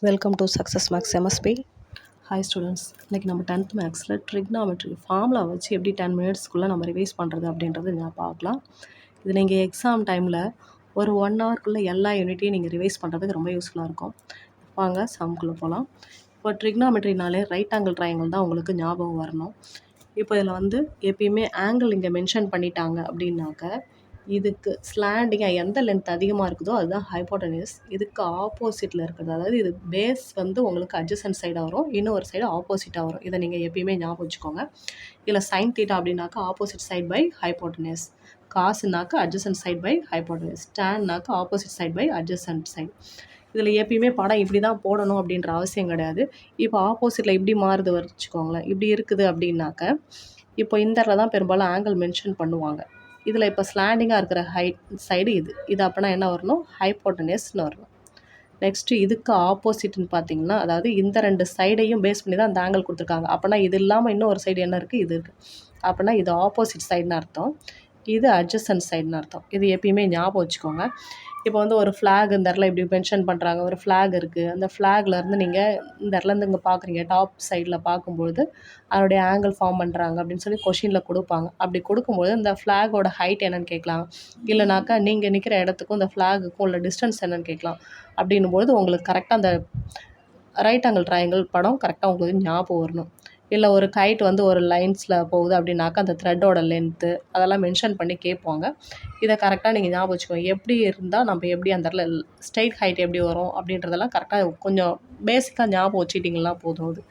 Welcome to success max MSP. Hi students, இன்றைக்கி நம்ம 10th மேக்ஸில் ட்ரிக்னாமெட்ரி ஃபார்முலா வச்சு எப்படி 10 மினிட்ஸ்க்குள்ளே நம்ம ரிவைஸ் பண்ணுறது அப்படின்றது நான் பார்க்கலாம். இது நீங்கள் எக்ஸாம் டைமில் ஒரு 1 ஹவர்க்குள்ளே எல்லா யூனிட்டையும் நீங்கள் ரிவைஸ் பண்ணுறதுக்கு ரொம்ப யூஸ்ஃபுல்லாக இருக்கும். வாங்க சம்குள்ளே போகலாம். இப்போ ட்ரிக்னாமெட்ரினாலே ரைட் ஆங்கிள் ட்ரையாங்கிள் தான் உங்களுக்கு ஞாபகம் வரணும். இப்போ இதில் வந்து எப்பயுமே ஆங்கிள் இங்கே மென்ஷன் பண்ணிட்டாங்க அப்படின்னாக்க இதுக்கு ஸ்லாண்டிங்காக எந்த லென்த் அதிகமாக இருக்குதோ அதுதான் ஹைப்போட்டனிஸ். இதுக்கு ஆப்போசிட்டில் இருக்கிறது, அதாவது இது பேஸ் வந்து உங்களுக்கு அட்ஜசன்ட் சைடாக வரும், இன்னொரு சைடு ஆப்போசிட்டாக வரும். இதை நீங்கள் எப்பயுமே ஞாபகம் வச்சுக்கோங்க. இதில் சைன் தீட்டா அப்படின்னாக்கா ஆப்போசிட் சைட் பை ஹைப்போட்டனிஸ், காசுனாக்கா அட்ஜசன்ட் சைட் பை ஹைப்போட்டனிஸ், டேன்னாக்கா opposite side by adjacent side. இதில் எப்பயுமே படம் இப்படி தான் போடணும் அப்படின்ற அவசியம் கிடையாது. இப்போ ஆப்போசிட்டில் இப்படி மாறுது வச்சுக்கோங்களேன், இப்படி இருக்குது அப்படின்னாக்க இப்போ இந்த இடத்துல தான் பெரும்பாலும் ஆங்கிள் மென்ஷன் பண்ணுவாங்க. இதில் இப்போ ஸ்லாண்டிங்காக இருக்கிற சைடு இது அப்படின்னா என்ன வரணும், ஹைப்போட்டனிஸ்னு வரணும். நெக்ஸ்ட்டு இதுக்கு ஆப்போசிட்னு பார்த்தீங்கன்னா, அதாவது இந்த 2 சைடையும் பேஸ் பண்ணி தான் அந்த ஆங்கிள் கொடுத்துருக்காங்க. அப்படின்னா இது இல்லாமல் இன்னும் ஒரு சைடு என்ன இருக்குது, இது இருக்குது. அப்படின்னா இது ஆப்போசிட் சைடுன்னு அர்த்தம், இது அட்ஜசன்ட் சைடுன்னு அர்த்தம். இது எப்பயுமே ஞாபகம் வச்சுக்கோங்க. இப்போ வந்து ஒரு ஃப்ளாக் இந்த இடத்துல இப்படி மென்ஷன் பண்ணுறாங்க, ஒரு ஃப்ளாக் இருக்குது, அந்த ஃப்ளாக்லேருந்து நீங்கள் இந்த இடத்துலேருந்து இங்கே பார்க்குறீங்க, டாப் சைடில் பார்க்கும்பொழுது அதனுடைய ஆங்கிள் ஃபார்ம் பண்ணுறாங்க அப்படின்னு சொல்லி கொஷினில் கொடுப்பாங்க. அப்படி கொடுக்கும்போது இந்த ஃப்ளாகோட ஹைட் என்னன்னு கேட்கலாம், இல்லைனாக்கா நீங்கள் நிற்கிற இடத்துக்கும் இந்த ஃப்ளாகுக்கும் உள்ள டிஸ்டன்ஸ் என்னன்னு கேட்கலாம். அப்படின்னும்போது உங்களுக்கு கரெக்டாக அந்த ரைட் ஆங்கிள் ட்ரையாங்கிள் படம் கரெக்டாக உங்களுக்கு ஞாபகம் வரணும். இல்லை ஒரு கைட் வந்து ஒரு லைன்ஸில் போகுது அப்படின்னாக்கா அந்த த்ரெட்டோட லென்த்து அதெல்லாம் மென்ஷன் பண்ணி கேட்பாங்க. இதை கரெக்டாக நீங்கள் ஞாபகம் வச்சுக்கோங்க. எப்படி இருந்தால் நம்ம எப்படி அந்த இடத்துல ஸ்ட்ரைட் ஹைட் எப்படி வரும் அப்படின்றதெல்லாம் கரெக்டாக கொஞ்சம் பேசிக்காக ஞாபகம் வச்சுட்டிங்கன்னா போதும். அது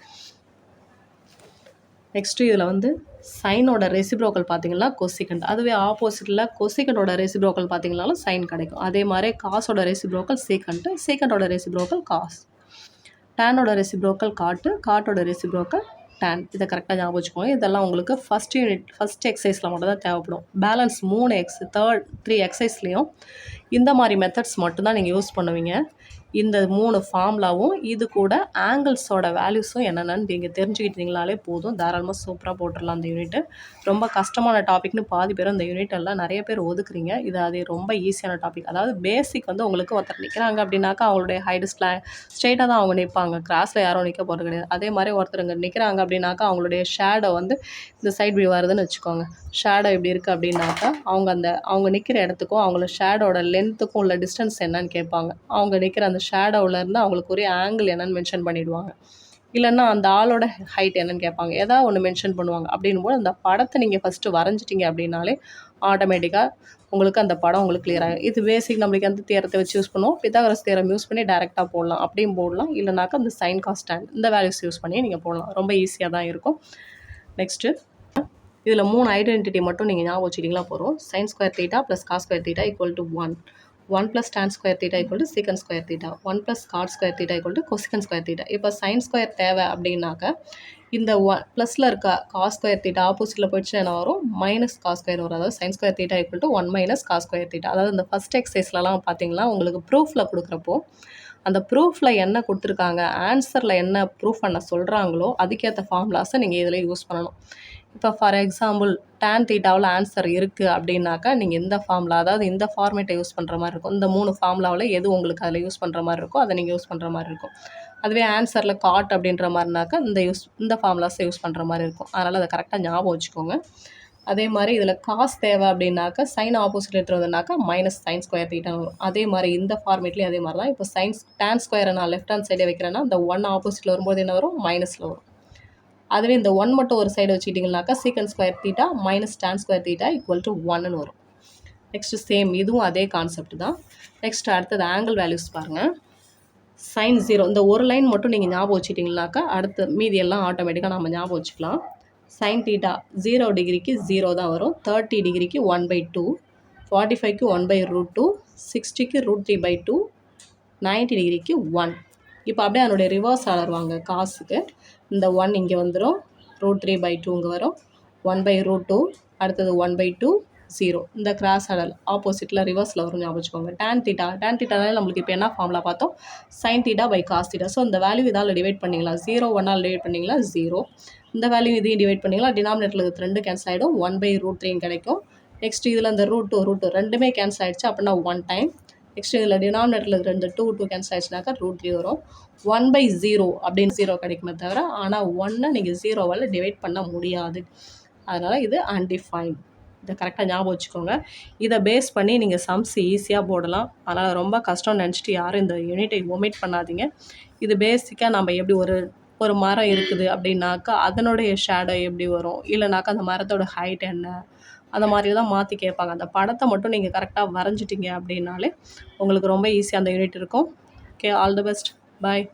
நெக்ஸ்ட்டு இதில் வந்து சைனோட ரெசிப்ரோக்கல் பார்த்தீங்கன்னா கொசிகண்ட், அதுவே ஆப்போசிட்டில் கொசிகண்டோட ரெசிப்ரோக்கல் பார்த்தீங்கன்னாலும் சைன் கிடைக்கும். அதே மாதிரி காசோட ரெசிப்ரோக்கல் சீக்கண்ட்டு, சீக்கண்டோட ரெசிப்ரோக்கல் காஸ், டேனோட ரெசிப்ரோக்கல் காட்டு, காட்டோட ரெசிப்ரோக்கல் டேன். இதை கரெக்டாக ஞாபகம் வச்சுக்கோங்க. இதெல்லாம் உங்களுக்கு ஃபஸ்ட் எக்ஸசைஸில் மட்டும் தான் தேவைப்படும். பேலன்ஸ் 3 எக்ஸசைஸ்லேயும் இந்த மாதிரி மெத்தட்ஸ் மட்டும்தான் நீங்கள் யூஸ் பண்ணுவீங்க. இந்த 3 ஃபார்முலாவும் இது கூட ஆங்கிள்ஸோட வேல்யூஸும் என்னென்னு நீங்கள் தெரிஞ்சுக்கிட்டீங்களாலே போதும். தாராளமாக சூப்பராக போட்டுடலாம் அந்த யூனிட்டு. ரொம்ப கஷ்டமான டாபிக்னு பாதி பேரும் இந்த யூனிட்டெல்லாம் நிறைய பேர் ஒதுக்குறீங்க. அது ரொம்ப ஈஸியான டாபிக். அதாவது பேசிக் வந்து உங்களுக்கு ஒருத்தர் நிற்கிறாங்க அப்படின்னாக்கா அவங்களுடைய ஹைட் ஸ்ட்ரெயிட்டாக தான் அவங்க நிற்பாங்க, கிராஸில் யாரும் நிற்க போகிறது கிடையாது. அதே மாதிரி ஒருத்தருங்க நிற்கிறாங்க அப்படின்னாக்கா அவங்களுடைய ஷேடோ வந்து இந்த சைடு இப்படி வருதுன்னு வச்சுக்கோங்க. ஷேடோ இப்படி இருக்குது அப்படின்னாக்கா அவங்க நிற்கிற இடத்துக்கும் அவங்களோட ஷேடோட லென்த்துக்கும் உள்ள டிஸ்டன்ஸ் என்னன்னு கேட்பாங்க. அவங்க நிற்கிற அந்த ஷேடோவிலேருந்து அவங்களுக்கு ஒரே ஆங்கிள் என்னன்னு மென்ஷன் பண்ணிவிடுவாங்க. இல்லைன்னா அந்த ஆளோட ஹைட் என்னன்னு கேட்பாங்க, ஏதாவது ஒன்று மென்ஷன் பண்ணுவாங்க. அப்படின்னும்போது அந்த படத்தை நீங்கள் ஃபஸ்ட்டு வரைஞ்சிட்டிங்க அப்படின்னாலே ஆட்டோமேட்டிக்காக உங்களுக்கு அந்த படம் உங்களுக்கு கிளியர் ஆகும். இது பேசிக் நம்மளுக்கு எந்த தியரத்தை வச்சு யூஸ் பண்ணுவோம், பித்தாகரஸ் தியரம் யூஸ் பண்ணி டேரெக்டாக போடலாம், அப்படியும் போடலாம். இல்லைனாக்கா அந்த சைன் காஸ் டான் இந்த வேல்யூஸ் யூஸ் பண்ணி நீங்கள் போடலாம். ரொம்ப ஈஸியாக தான் இருக்கும். நெக்ஸ்ட்டு இதில் 3 ஐடென்டிட்டி மட்டும் நீங்கள் ஞாபகம் வச்சுட்டிங்களா போகிறோம். Sine square theta plus cos square theta equal to 1 plus tan square theta equal to secant square theta, 1 plus cot square theta equal to cosecant square theta. இப்போ சைன் ஸ்கொயர் தேவை அப்படின்னாக்க இந்த ப்ளஸில் இருக்க காஸ் ஸ்கொயர் தீட்டா ஆப்போசிட்டில் போயிடுச்சு என்ன வரும், மைனஸ் காஸ் ஸ்கொயர் வரும். அதாவது sin square theta equal to 1 minus cos square theta. அதாவது இந்த ஃபஸ்ட் எக்ஸசைஸ்லலாம் பார்த்தீங்கன்னா உங்களுக்கு ப்ரூஃபில் கொடுக்குறப்போ அந்த ப்ரூஃபில் என்ன கொடுத்துருக்காங்க, ஆன்சரில் என்ன ப்ரூஃப் பண்ண சொல்கிறாங்களோ அதுக்கேற்ற ஃபார்முலாஸை நீங்கள் இதில் யூஸ் பண்ணணும். இப்போ ஃபார் எக்ஸாம்பிள் டேன் தீட்டாவில் ஆன்சர் இருக்குது அப்படின்னாக்கா நீங்கள் இந்த ஃபார்முலா, அதாவது இந்த ஃபார்மேட்டை யூஸ் பண்ணுற மாதிரி இருக்கும். இந்த 3 ஃபார்முலாவில் எது உங்களுக்கு அதில் யூஸ் பண்ணுற மாதிரி இருக்கோ அதை நீங்கள் யூஸ் பண்ணுற மாதிரி இருக்கும். அதுவே ஆன்சரில் காட் அப்படின்ற மாதிரினாக்கா இந்த ஃபார்முலாஸை யூஸ் பண்ணுற மாதிரி இருக்கும். அதனால் அதை கரெக்டாக ஞாபகம் வச்சுக்கோங்க. அதே மாதிரி இதில் காஸ் தேவை அப்படின்னாக்கா சைன் ஆப்போசிட் இருந்ததுனாக்கா மைனஸ் சைன் ஸ்கொயர் தீட்டா வரும். அதே மாதிரி இந்த ஃபார்மேட்லேயும் அதே மாதிரி தான். இப்போ டேன் ஸ்கொயரை நான் லெஃப்ட் ஹேண்ட் சைடே வைக்கிறேன்னா இந்த 1 ஆப்போசிட்டில் வரும்போது என்ன வரும், மைனஸில் வரும். அதுவே இந்த 1 மட்டும் ஒரு சைடு வச்சுக்கிட்டிங்கனாக்கா secant square theta minus tan square theta equal to 1ன்னு வரும். நெக்ஸ்ட்டு சேம் இதுவும் அதே கான்செப்ட் தான். நெக்ஸ்ட் அடுத்தது ஆங்கிள் வேல்யூஸ் பாருங்கள். சைன் 0 இந்த ஒரு லைன் மட்டும் நீங்கள் ஞாபகம் வச்சுட்டிங்கனாக்கா அடுத்த மீதி எல்லாம் ஆட்டோமேட்டிக்காக நம்ம ஞாபகம் வச்சுக்கலாம். சைன் தீட்டா 0 டிகிரிக்கு 0 தான் வரும், 30 டிகிரிக்கு 1/2, 45க்கு 1/√2, 60க்கு √3/2, 90 டிகிரிக்கு 1. இப்போ அப்படியே அதனுடைய ரிவர்ஸ் ஆர்டர் வாங்க. காசுக்கு இந்த 1 இங்கே வந்துடும், √3/2 இங்கே வரும், 1/√2, அடுத்தது 1/2, 0. இந்த கிராஸ் ஆர்டர் ஆப்போசிட்டில் ரிவர்ஸில் வரும், ஞாபகம் வச்சுக்கோங்க. டேன் தீட்டானால நம்மளுக்கு இப்போ என்ன ஃபார்முலா பார்த்தோம், sin theta by cos theta. So இந்த வேல்யூ இதால் டிவைட் பண்ணிங்களா, 0 1ஆல் டிவைட் பண்ணிங்களா 0, இந்த வேல்யூ இதையும் டிவைட் பண்ணிங்களா, டினாமினேட்டரில் 2 கேன்சல் ஆகிடும், 1/√3 கிடைக்கும். நெக்ஸ்ட் இதில் இந்த √2 ரெண்டுமே கேன்சல் ஆகிடுச்சு அப்படின்னா 1 டைம் நெக்ஸ்ட் இதில் டினாமினேட்டரில் ரெண்டு 2 கேன்சல் ஆயிடுச்சுனாக்கா √3 வரும். 1/0 அப்படின்னு 0 கிடைக்குமே தவிர, ஆனால் 1 நீங்கள் 0வால் டிவைட் பண்ண முடியாது. அதனால் இது அன்டிஃபைன்ட். இதை கரெக்டாக ஞாபகம் வச்சுக்கோங்க. இதை பேஸ் பண்ணி நீங்கள் சம்ஸ் ஈஸியாக போடலாம். அதனால் ரொம்ப கஷ்டம்னு நினச்சிட்டு யாரும் இந்த யூனிட்டை ஒமிட் பண்ணாதீங்க. இது பேசிக்காக நம்ம எப்படி ஒரு மரம் இருக்குது அப்படின்னாக்கா அதனுடைய ஷேடோ எப்படி வரும், இல்லைனாக்கா அந்த மரத்தோட ஹைட் என்ன, அந்த மாதிரி தான் மாற்றி கேட்பாங்க. அந்த படத்தை மட்டும் நீங்கள் கரெக்டாக வரைஞ்சிட்டிங்க அப்படின்னாலே உங்களுக்கு ரொம்ப ஈஸியாக அந்த யூனிட் இருக்கும். Okay, all the best. Bye.